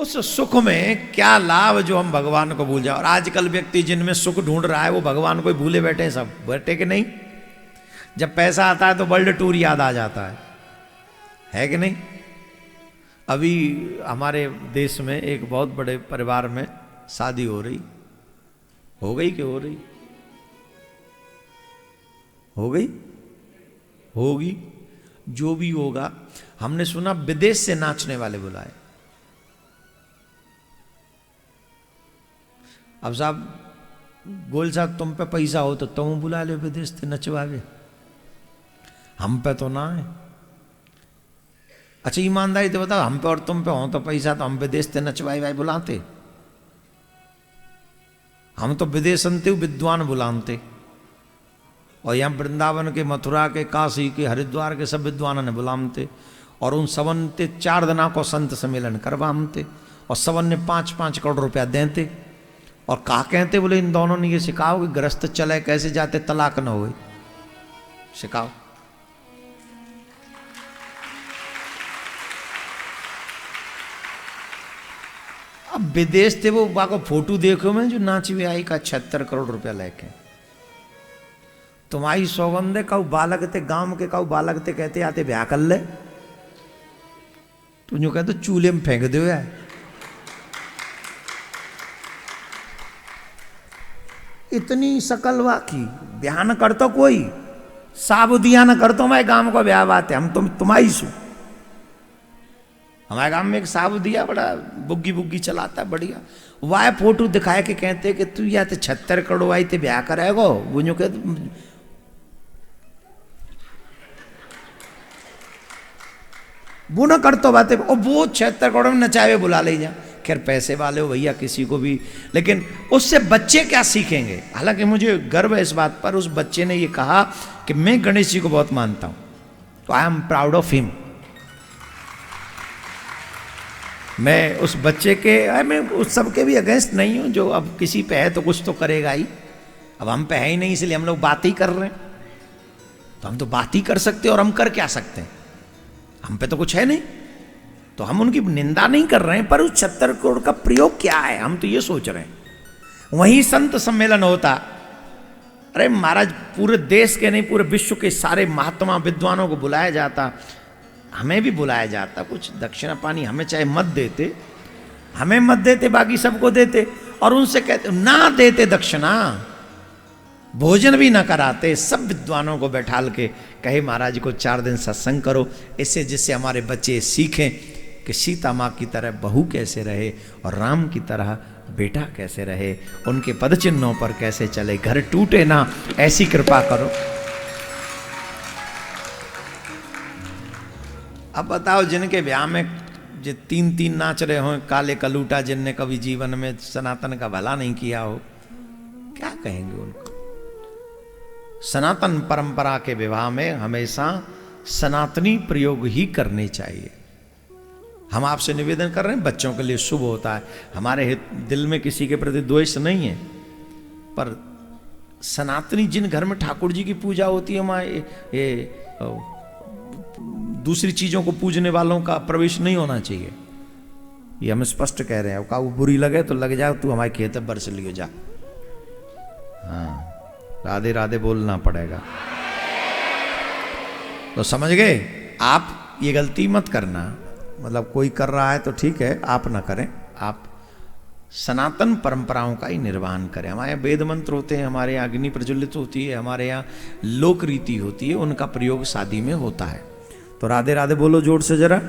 उस सुख में क्या लाभ जो हम भगवान को भूल जाए। और आजकल व्यक्ति जिनमें सुख ढूंढ रहा है वो भगवान को ही भूले बैठे हैं, सब बैठे कि नहीं। जब पैसा आता है तो वर्ल्ड टूर याद आ जाता है कि नहीं। अभी हमारे देश में एक बहुत बड़े परिवार में शादी हो गई कि हो रही हो गई होगी, जो भी होगा। हमने सुना विदेश से नाचने वाले बुलाए। अब साहब गोल साहब तुम पे पैसा हो तो तुम बुला लो विदेश से नचवावे, हम पे तो ना है। अच्छा ईमानदारी तो बताओ, हम पे और तुम पे हो तो पैसा तो हम विदेश से नचवाए भाई बुलाते। हम तो विदेश अंते विद्वान बुलाते, और यहाँ वृंदावन के, मथुरा के, काशी के, हरिद्वार के सब विद्वान ने बुलाते। और उन सबन ते 4 दिना को संत सम्मेलन करवाते, और सबन ने 5-5 करोड़ रुपया देते। और कहा कहते, बोले इन दोनों ने ये सिखाओ कि गृहस्थ चले कैसे जाते, तलाक न हो, सिखाओ। अब विदेश थे वो बाको फोटो देखो मैं जो नाची हुई आई का 76 करोड़ रुपया लेके। तुम्हारी सौगंधे काऊ बालक थे, गांव के काऊ बालक थे, कहते आते ब्याह कर ले, तू जो कहते चूल्हे में फेंक दो यार। इतनी शकलवा की ब्याह न करतो, कोई साबुदिया न करतो। मैं गांव को ब्याह बात है, हम तुम्हारी सु। हमारे गांव में एक साबुदिया बड़ा बुग्गी बुग्गी चलाता है बढ़िया, वाह फोटो दिखाए के कहते कि तू या तो 76 करोड़ आई थे ब्याह करेगो। वो जो कहते वो न करतो बातें, और वो 76 करोड़ में नचावे बुला ले जा। खैर पैसे वाले हो भैया किसी को भी, लेकिन उससे बच्चे क्या सीखेंगे। हालांकि मुझे गर्व है इस बात पर, उस बच्चे ने ये कहा कि मैं गणेश जी को बहुत मानता हूं, तो I am proud of him. मैं उस बच्चे के, मैं उस सबके भी अगेंस्ट नहीं हूं जो अब किसी पे है तो कुछ तो करेगा ही। अब हम पे है ही नहीं, इसलिए हम लोग बात ही कर रहे हैं। तो हम तो बात ही कर सकते हैं, और हम कर क्या सकते हैं, हम पे तो कुछ है नहीं। तो हम उनकी निंदा नहीं कर रहे हैं, पर उस 76 करोड़ का प्रयोग क्या है हम तो ये सोच रहे हैं। वहीं संत सम्मेलन होता, अरे महाराज पूरे देश के नहीं पूरे विश्व के सारे महात्मा विद्वानों को बुलाया जाता, हमें भी बुलाया जाता। कुछ दक्षिणा पानी हमें चाहे मत देते, हमें मत देते, बाकी सबको देते। और उनसे कहते ना देते दक्षिणा, भोजन भी ना कराते, सब विद्वानों को बैठाल के कहे महाराज को 4 दिन सत्संग करो, इससे जिससे हमारे बच्चे सीखें कि सीता माँ की तरह बहू कैसे रहे और राम की तरह बेटा कैसे रहे, उनके पद चिन्हों पर कैसे चले, घर टूटे ना, ऐसी कृपा करो। अब बताओ जिनके ब्याह में जो 3-3 नाच रहे हो काले कलूटा, जिनने कभी जीवन में सनातन का भला नहीं किया हो, क्या कहेंगे उनको। सनातन परंपरा के विवाह में हमेशा सनातनी प्रयोग ही करने चाहिए। हम आपसे निवेदन कर रहे हैं, बच्चों के लिए शुभ होता है, हमारे दिल में किसी के प्रति द्वेष नहीं है, पर सनातनी जिन घर में ठाकुर जी की पूजा होती है वहाँ ये दूसरी चीजों को पूजने वालों का प्रवेश नहीं होना चाहिए। ये हम स्पष्ट कह रहे हैं। का वो बुरी लगे तो लग जा, तू हमारे खेत में बरस लियो जा। हाँ राधे राधे बोलना पड़ेगा। तो समझ गए आप, ये गलती मत करना। मतलब कोई कर रहा है तो ठीक है, आप ना करें, आप सनातन परंपराओं का ही निर्वहन करें। हमारे यहाँ वेद मंत्र होते हैं, हमारे यहाँ अग्नि प्रज्वलित होती है, हमारे यहाँ लोक रीति होती है, उनका प्रयोग शादी में होता है। तो राधे राधे बोलो जोर से जरा।